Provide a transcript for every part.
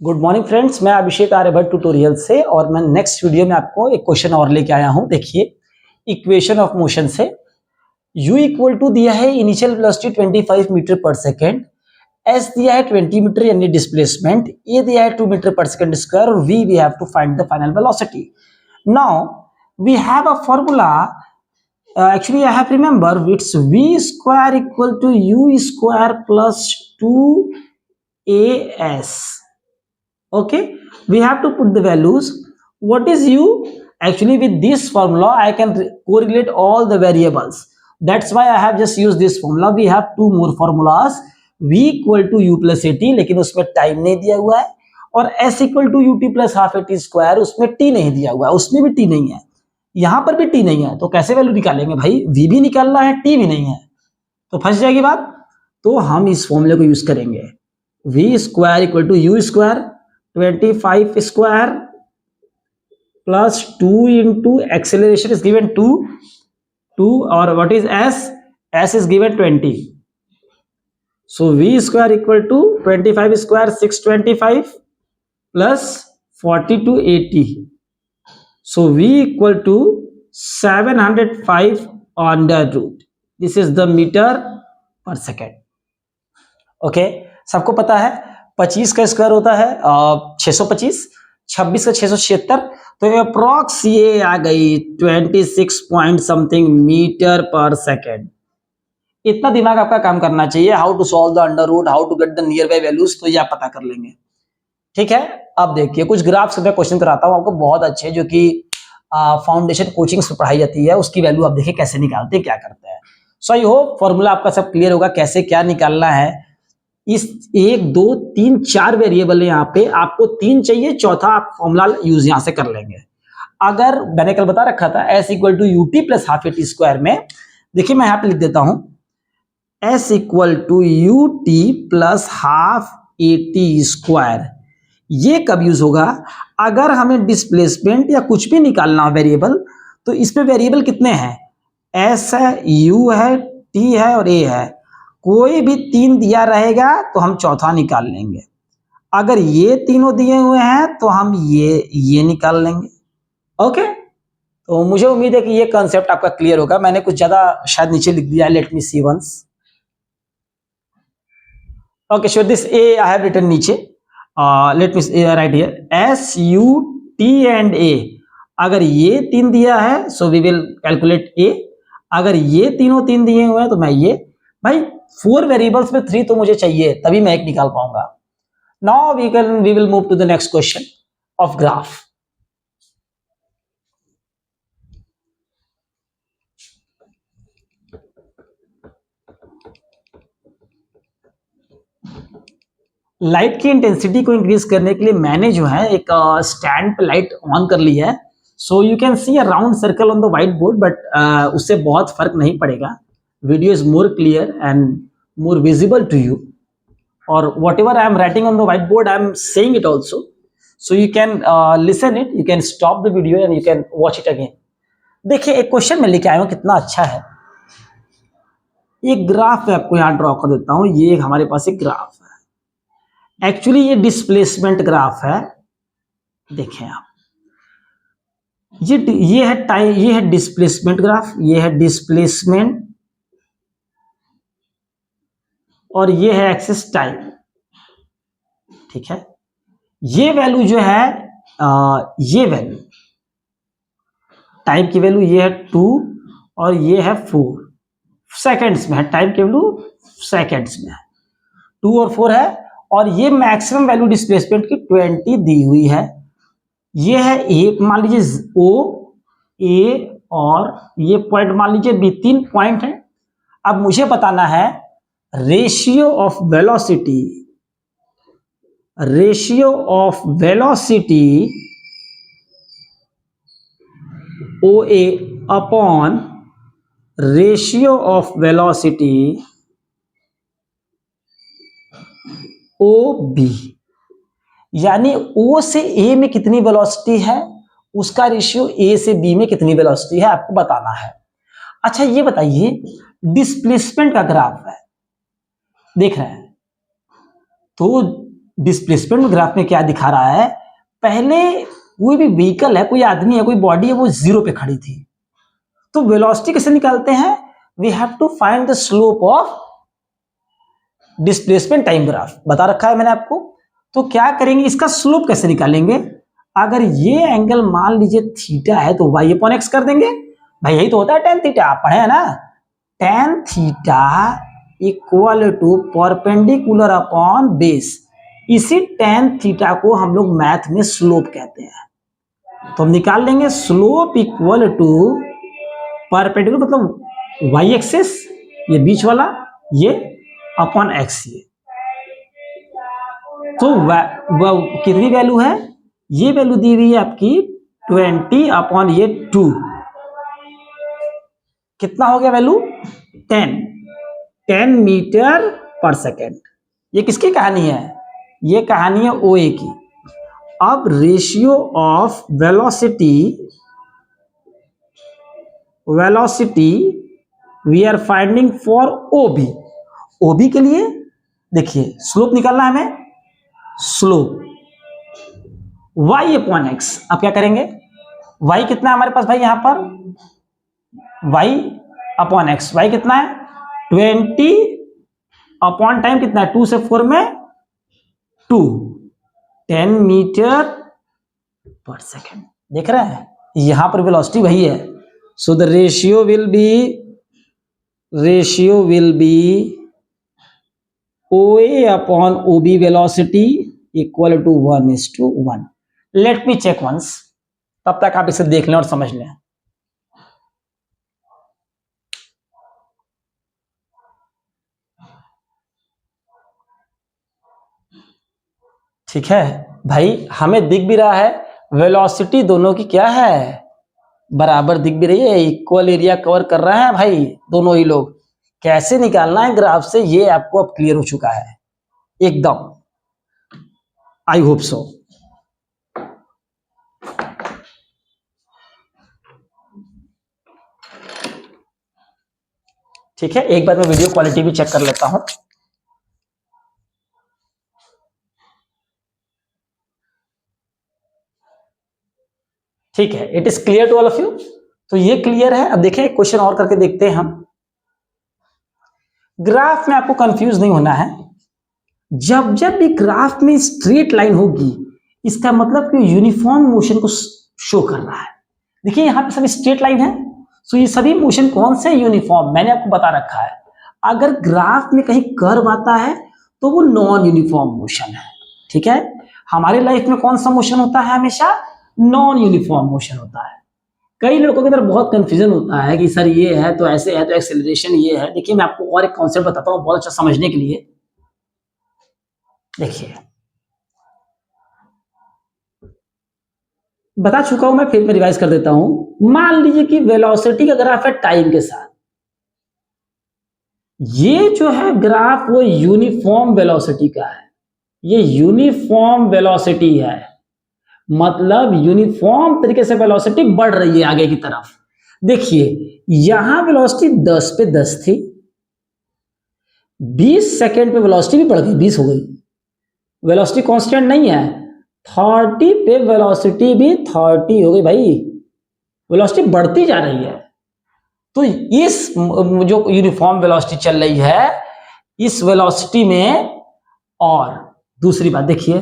Good morning friends, मैं अभिषेक Aryabhata tutorial से और मैं नेक्स्ट वीडियो में आपको एक क्वेश्चन और लेके आया हूं। देखिए, इक्वेशन ऑफ मोशन से u इक्वल टू दिया है इनिशियल वेलोसिटी 25 मीटर पर सेकेंड, s दिया है 20 मीटर यानी डिस्प्लेसमेंट, a दिया है 2 मीटर पर सेकेंड स्क्वायर और v we have to find the final velocity. Now we have a formula, actually I have remember it's v square equal to u square plus 2as. Okay, we have to put the values. What is u? Actually with this formula I can correlate all the variables. That's why I have just used this formula. We have two more formulas, v equal to u plus at, लेकिन उसमें time नहीं दिया हुआ है, और s equal to ut plus half at square, उसमें t नहीं दिया हुआ है, उसमें भी t नहीं है, यहां पर भी t नहीं है। तो कैसे वैल्यू निकालेंगे भाई? v भी निकालना है, t भी नहीं है, तो फंस जाएगी बात। तो हम इस फॉर्मूले को यूज करेंगे, v square equal to u square 25 square plus 2 into acceleration is given 2 or what is s is given 20, so v square equal to 25 square 625 plus 40 to 80, so v equal to 705 under root. This is the meter per second. Okay, सबको पता है 25 का square होता है 625, 26 का 676, तो approx ये आ गई 26 पॉइंट समथिंग मीटर पर सेकेंड। इतना दिमाग आपका काम करना चाहिए, how to solve the under root, how to get the nearby values, तो ये आप पता कर लेंगे। ठीक है, अब देखिए कुछ ग्राफ्स में क्वेश्चन कराता हूं आपको, बहुत अच्छे, जो कि फाउंडेशन कोचिंग से पढ़ाई जाती है, उसकी वैल्यू आप देखिए कैसे निकालते हैं, क्या करते हैं। सो आई होप फॉर्मूला आपका सब क्लियर होगा, कैसे क्या निकालना है। इस 1 2 3 4 वेरिएबल है, यहाँ पे आपको 3 चाहिए, चौथा आप फॉर्मूला यूज यहां से कर लेंगे। अगर मैंने कल बता रखा था s equal to ut plus half at square में, देखिए मैं यहाँ पे लिख देता हूं s equal to ut plus half at square. ये कब यूज होगा? अगर हमें डिस्प्लेसमेंट या कुछ भी निकालना हो वेरिएबल, तो इसमें वेरिएबल कितने हैं? s है, u है, t है और a है। कोई भी 3 दिया रहेगा तो हम चौथा निकाल लेंगे। अगर ये तीनों दिए हुए हैं तो हम ये निकाल लेंगे। ओके, तो मुझे उम्मीद है कि ये कॉन्सेप्ट आपका क्लियर होगा। मैंने कुछ ज्यादा शायद नीचे लिख दिया है, let me see once. Okay, so this a I have written नीचे, let me write here s u t and a। अगर ये 3 दिया है so we will calculate a, अगर ये तीनों 3 दिए हुए हैं तो मैं ये, भाई 4 वेरिएबल्स में 3 तो मुझे चाहिए, तभी मैं एक निकाल पाऊंगा। Now we will move to the next question of graph. Light की इंटेंसिटी को इंक्रीज करने के लिए मैंने जो है एक स्टैंड पे लाइट ऑन कर ली है। So you can see a round circle on the white board, but उससे बहुत फर्क नहीं पड़ेगा। Video is more clear and more visible to you, or whatever I am writing on the whiteboard I am saying it also, so you can listen it, you can stop the video and you can watch it again. देखिए एक question में लेके आया हूं, कितना अच्छा है। एक ग्राफ मैं आपको यहां ड्रॉ कर देता हूं। ये हमारे पास एक ग्राफ है, एक्चुअली ये डिस्प्लेसमेंट ग्राफ है। देखें आप, ये है टाइम, ये है डिस्प्लेसमेंट ग्राफ, ये है डिस्प्लेसमेंट और ये है एक्सिस टाइम। ठीक है, ये वैल्यू जो है ये वैल्यू टाइम की वैल्यू ये है 2 और ये है 4 सेकेंड्स में है। टाइम की वैल्यू सेकेंड्स में है, 2 और 4 है, और ये मैक्सिमम वैल्यू डिस्प्लेसमेंट की 20 दी हुई है। ये है ए, मान लीजिए ओ ए, और ये पॉइंट मान लीजिए बी, 3 पॉइंट है। अब मुझे बताना है ratio of velocity O A upon ratio of velocity O B, यानी ओ से ए में कितनी वेलोसिटी है, उसका रेशियो ए से बी में कितनी वेलोसिटी है, आपको बताना है। अच्छा ये बताइए, डिस्प्लेसमेंट का ग्राफ है, देख रहे हैं, तो डिस्प्लेसमेंट ग्राफ में क्या दिखा रहा है, पहले कोई भी व्हीकल है, कोई आदमी है, कोई बॉडी है, वो जीरो पे खड़ी थी, तो वेलोसिटी कैसे निकालते हैं, we have to find the slope of displacement time graph, बता रखा है मैंने आपको। तो क्या करेंगे, इसका स्लोप कैसे निकालेंगे, अगर ये एंगल मान लीजिए थीटा है तो y अपॉन एक्स कर देंगे, भाई यही तो होता है टेन थीटा, आप पढ़े हैं ना, tan theta equal to perpendicular upon base, इसी टेन थीटा को हम लोग मैथ में स्लोप कहते हैं। तो हम निकाल लेंगे स्लोप इक्वल टू परपेंडिकुलर मतलब वाई एक्सिस, ये बीच वाला, ये अपॉन एक्स, ये तो कितनी वैल्यू है, ये वैल्यू दी हुई है आपकी 20 अपॉन ये 2, कितना हो गया वैल्यू 10 मीटर पर सेकेंड। ये किसकी कहानी है, ये कहानी है OA की। अब ratio of velocity we are finding for OB के लिए देखिए स्लोप निकालना है हमें, स्लोप y अपॉन एक्स। अब क्या करेंगे, y कितना है हमारे पास भाई, यहां पर y अपॉन एक्स, y कितना है 20 अपॉन टाइम कितना है 2 से 4 में 2, 10 मीटर पर सेकेंड, देख रहे हैं यहां पर वेलोसिटी वही है। So the ratio will be OA upon OB velocity equal to 1:1। Let me check once, तब तक आप इसे देख लें और समझ लें। ठीक है भाई, हमें दिख भी रहा है वेलोसिटी दोनों की क्या है, बराबर दिख भी रही है, इक्वल एरिया कवर कर रहे हैं भाई दोनों ही लोग। कैसे निकालना है ग्राफ से ये आपको अब क्लियर हो चुका है एकदम, आई होप सो। ठीक है, एक बार मैं वीडियो क्वालिटी भी चेक कर लेता हूं। ठीक है, it is clear to all of you, तो ये क्लियर है। अब देखें एक क्वेश्चन और करके देखते हैं हम। ग्राफ में आपको कंफ्यूज नहीं होना है, जब जब भी ग्राफ में स्ट्रेट लाइन होगी इसका मतलब कि यूनिफॉर्म मोशन को शो कर रहा है। देखिए यहां पे सभी स्ट्रेट लाइन है, तो ये सभी मोशन कौन से यूनिफॉर्म, मैंने आपको बता रखा है। अगर ग्राफ में कहीं कर्व आता है तो वो नॉन यूनिफॉर्म मोशन है। ठीक है, हमारे लाइफ में कौन सा मोशन होता है, हमेशा नॉन यूनिफॉर्म मोशन होता है। कई लोगों के अंदर बहुत कंफ्यूजन होता है कि सर ये है तो ऐसे है, तो एक्सेलरेशन ये है। देखिए मैं आपको और एक कॉन्सेप्ट बताता हूँ बहुत अच्छा समझने के लिए। देखिए बता चुका हूं मैं, फिर मैं रिवाइज कर देता हूं। मान लीजिए कि वेलोसिटी का ग्राफ है टाइम के साथ, ये जो है ग्राफ वो यूनिफॉर्म वेलोसिटी का है, ये यूनिफॉर्म वेलोसिटी है, मतलब यूनिफॉर्म तरीके से वेलोसिटी बढ़ रही है आगे की तरफ। देखिए यहां वेलोसिटी 10 पे 10 थी, 20 सेकेंड पे वेलोसिटी भी बढ़ गई, 20 हो गई। वेलोसिटी कांस्टेंट नहीं है, 30 पे वेलोसिटी भी 30 हो गई भाई, वेलोसिटी बढ़ती जा रही है। तो इस जो यूनिफॉर्म वेलोसिटी चल रही है, इस वेलोसिटी में, और दूसरी बात देखिए,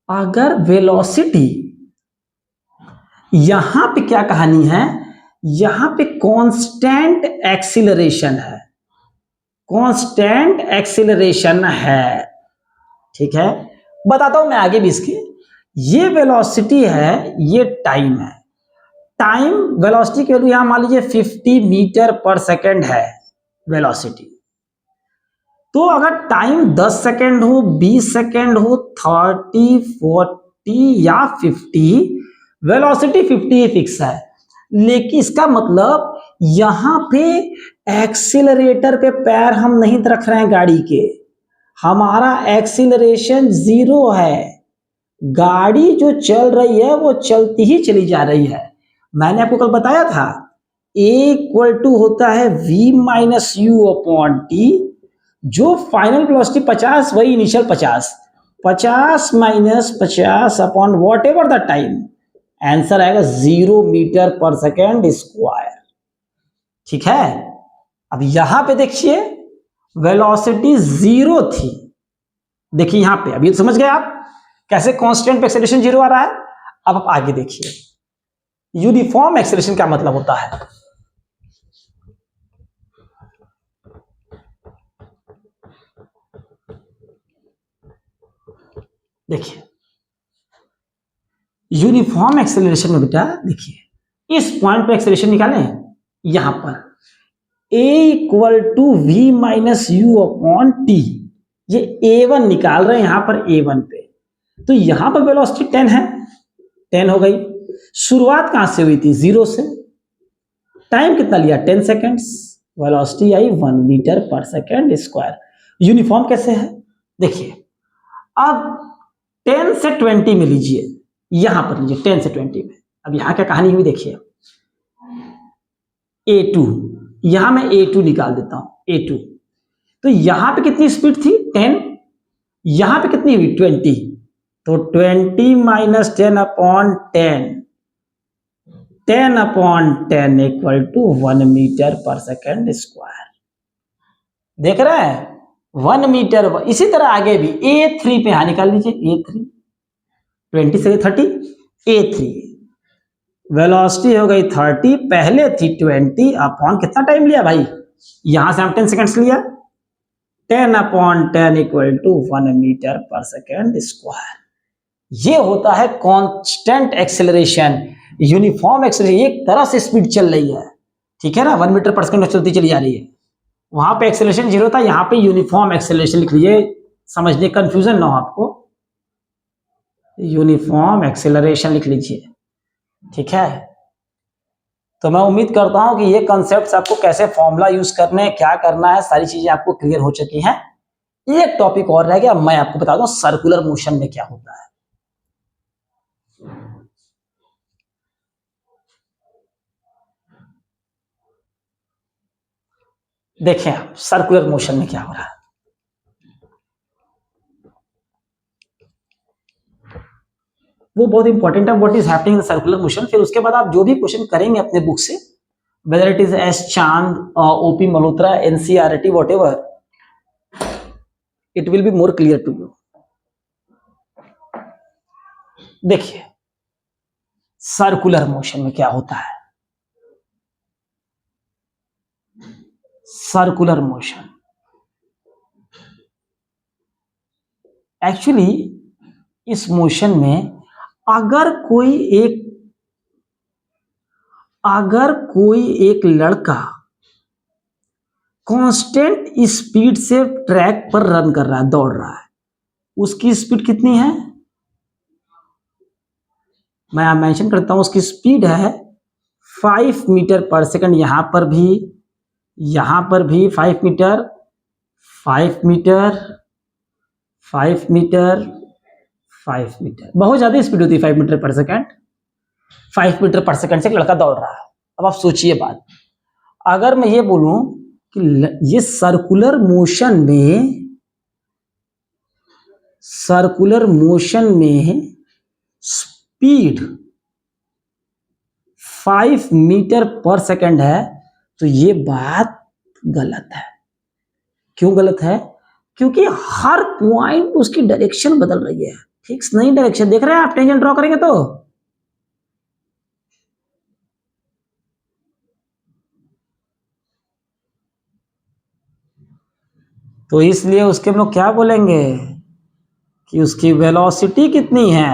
अगर वेलोसिटी, यहां पे क्या कहानी है, यहां पे कांस्टेंट एक्सीलरेशन है, कांस्टेंट एक्सीलरेशन है। ठीक है, बताता हूं मैं आगे भी इसकी। ये वेलोसिटी है, ये टाइम है, टाइम वेलोसिटी की वैल्यू यहां मान लीजिए 50 मीटर पर सेकेंड है वेलोसिटी। तो अगर टाइम 10 सेकेंड हो, 20 सेकेंड हो, 30, 40 या 50, वेलोसिटी 50 ही फिक्स है। लेकिन इसका मतलब यहां पे एक्सीलरेटर पे पैर हम नहीं रख रहे हैं गाड़ी के, हमारा एक्सीलरेशन 0 है, गाड़ी जो चल रही है वो चलती ही चली जा रही है। मैंने आपको कल बताया था A इक्वल टू होता है V minus U upon T, जो फाइनल वेलोसिटी 50 वही initial 50, 50 minus 50 upon what ever the time, answer आएगा 0 मीटर पर सेकेंड स्क्वायर। ठीक है, अब यहां पे देखिए वेलोसिटी 0 थी, देखिए यहां पे, अभी समझ गए आप कैसे कांस्टेंट पे एक्सेलरेशन 0 आ रहा है। अब आप आगे देखिए यूनिफॉर्म एक्सेलरेशन क्या मतलब होता है। देखिए यूनिफॉर्म एक्सेलरेशन में बेटा देखिए इस पॉइंट पे एक्सेलरेशन निकालें, यहां पर a equal to v minus u upon t, ये a1 निकाल रहे हैं यहां पर a1 पे, तो यहां पर वेलोसिटी 10 है, 10 हो गई। शुरुआत कहां से हुई थी 0 से, टाइम कितना लिया 10 सेकेंड्स, वेलोसिटी आई 1 मीटर पर सेकेंड स्क्वायर। यूनिफॉर्म कैसे है देखिए, अब 10 से 20 में लीजिए, यहां पर लीजिए 10 से 20 में, अब यहां क्या कहानी हुई देखिए, a2, यहां मैं a2 निकाल देता हूं, a2, तो यहां पे कितनी स्पीड थी 10, यहां पे कितनी हुई 20, तो 20 minus 10 upon 10, 10 upon 10 equal to 1 metre पर सेकेंड स्क्वायर। देख रहे हैं 1 मीटर। इसी तरह आगे भी a3 पे यहां निकाल लीजिए, a3 20 से 30, a3 वेलोसिटी हो गई 30, पहले थी 20 अपॉन कितना टाइम लिया भाई, यहां से हम 10 सेकेंड्स लिया, 10 अपॉन 10 इक्वल टू 1 मीटर पर सेकेंड स्क्वायर। ये होता है कांस्टेंट एक्सेलरेशन, यूनिफॉर्म एक्सेलरेशन, एक तरह से स्पीड चल रही है, ठीक है ना, 1 मीटर पर सेकेंड चलती चली जा रही है। वहां पे एक्सेलरेशन 0 था, यहां पे यूनिफॉर्म एक्सेलरेशन लिख लीजिए, समझने कंफ्यूजन ना हो आपको, यूनिफॉर्म एक्सेलरेशन लिख लीजिए, ठीक है। तो मैं उम्मीद करता हूं कि ये कॉन्सेप्ट्स आपको कैसे फॉर्मूला यूज करने, क्या करना है, सारी चीजें आपको क्लियर हो चुकी हैं। एक टॉपिक और रह गया, मैं आपको बता दूं सर्कुलर मोशन में क्या होता है। देखें आप सर्कुलर मोशन में क्या हो रहा है। वो बहुत इंपॉर्टेंट है, what is happening in circular motion. फिर उसके बाद आप जो भी क्वेश्चन करेंगे अपने बुक से, whether it is S Chand, OP Malhotra, NCERT, whatever, it will be more clear to you. देखिए सर्कुलर मोशन में क्या होता है, सर्कुलर मोशन एक्चुअली इस मोशन में अगर कोई एक लड़का कांस्टेंट स्पीड से ट्रैक पर रन कर रहा है, दौड़ रहा है, उसकी स्पीड कितनी है, मैं मेंशन करता हूं, उसकी स्पीड है 5 मीटर पर सेकंड, यहां पर भी 5 मीटर, 5 मीटर, 5 मीटर, 5 मीटर, बहुत ज्यादा स्पीड होती है 5 मीटर पर सेकंड, 5 मीटर पर सेकंड से एक लड़का दौड़ रहा है। अब आप सोचिए बात, अगर मैं ये बोलूं कि ये सर्कुलर मोशन में स्पीड 5 मीटर पर सेकंड है, तो ये बात गलत है। क्यों गलत है, क्योंकि हर पॉइंट उसकी डायरेक्शन बदल रही है, फिक्स नहीं डायरेक्शन, देख रहे हैं आप, टेंजेंट ड्रॉ करेंगे तो इसलिए उसके हम लोग क्या बोलेंगे कि उसकी वेलोसिटी कितनी है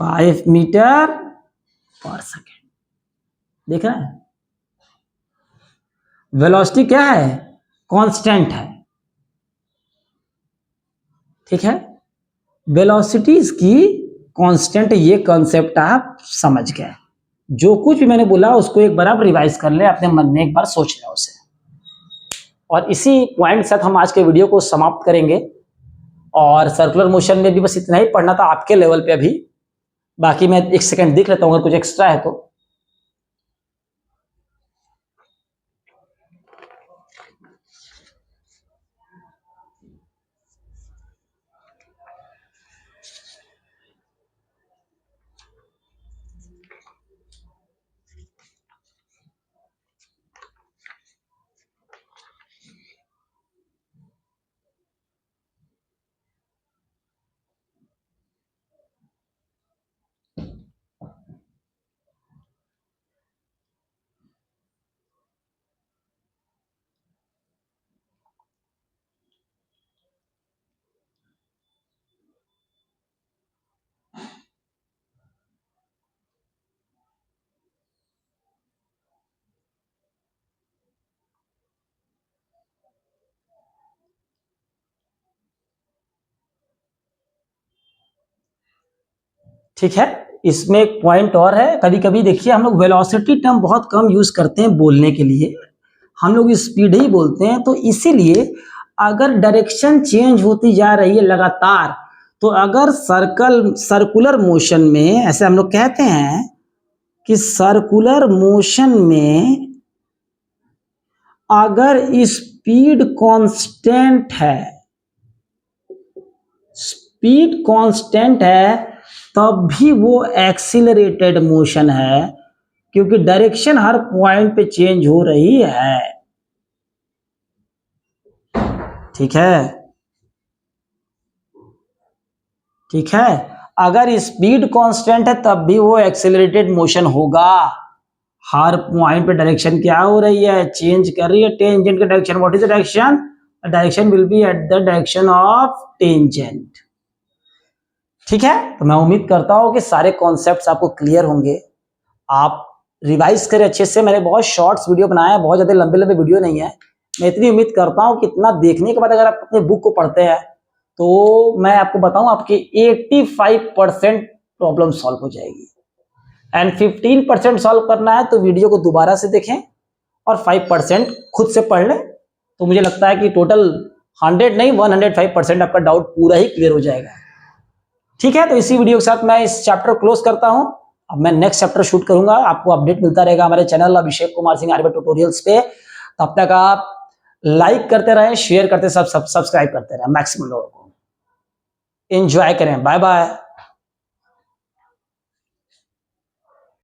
5 मीटर पर सेकेंड। देख रहे हैं वेलोसिटी क्या है, कांस्टेंट है, ठीक है, वेलोसिटीज की कांस्टेंट, ये कॉन्सेप्ट आप समझ गए। जो कुछ भी मैंने बोला उसको एक बार आप रिवाइज कर ले, अपने मन में एक बार सोच लें उसे, और इसी पॉइंट के साथ हम आज के वीडियो को समाप्त करेंगे। और सर्कुलर मोशन में भी बस इतना ही पढ़ना था आपके लेवल पे अभी, बाकी मैं एक सेकंड देख लेता हूं अगर कुछ एक्स्ट्रा है तो। ठीक है, इसमें एक पॉइंट और है, कभी कभी देखिए हम लोग वेलोसिटी टर्म बहुत कम यूज करते हैं बोलने के लिए, हम लोग स्पीड ही बोलते हैं। तो इसीलिए अगर डायरेक्शन चेंज होती जा रही है लगातार, तो अगर सर्कुलर मोशन में, ऐसे हम लोग कहते हैं कि सर्कुलर मोशन में अगर स्पीड कांस्टेंट है, स्पीड कांस्टेंट है, तब भी वो एक्सीलरेटेड मोशन है, क्योंकि डायरेक्शन हर पॉइंट पे चेंज हो रही है। ठीक है, ठीक है, अगर स्पीड कांस्टेंट है तब भी वो एक्सीलरेटेड मोशन होगा। हर पॉइंट पे डायरेक्शन क्या हो रही है, चेंज कर रही है टेंजेंट का direction. What is the direction? Direction will be at the direction of tangent. ठीक है, तो मैं उम्मीद करता हूं कि सारे कॉन्सेप्ट्स आपको क्लियर होंगे। आप रिवाइज करें अच्छे से। मैंने बहुत शॉर्ट्स वीडियो बनाया है, बहुत ज्यादा लंबे लंबे वीडियो नहीं है। मैं इतनी उम्मीद करता हूं कि इतना देखने के बाद अगर आप अपने बुक को पढ़ते हैं तो मैं आपको बताऊं आपकी 85% प्रॉब्लम सॉल्व हो जाएगी। एंड 15% सॉल्व करना है तो वीडियो को दोबारा से देखें और 5% खुद से पढ़ लें। तो मुझे लगता है कि टोटल 100 नहीं 105% आपका डाउट पूरा ही क्लियर हो जाएगा। ठीक है, तो इसी वीडियो के साथ मैं इस चैप्टर को क्लोज करता हूं। अब मैं नेक्स्ट चैप्टर शूट करूंगा, आपको अपडेट मिलता रहेगा हमारे चैनल अभिषेक कुमार सिंह आर्यभट्ट ट्यूटोरियल्स पे। तब तक आप लाइक करते रहें, शेयर करते, सब्सक्राइब करते रहें, मैक्सिमम लोगों को एंजॉय करें। Bye bye.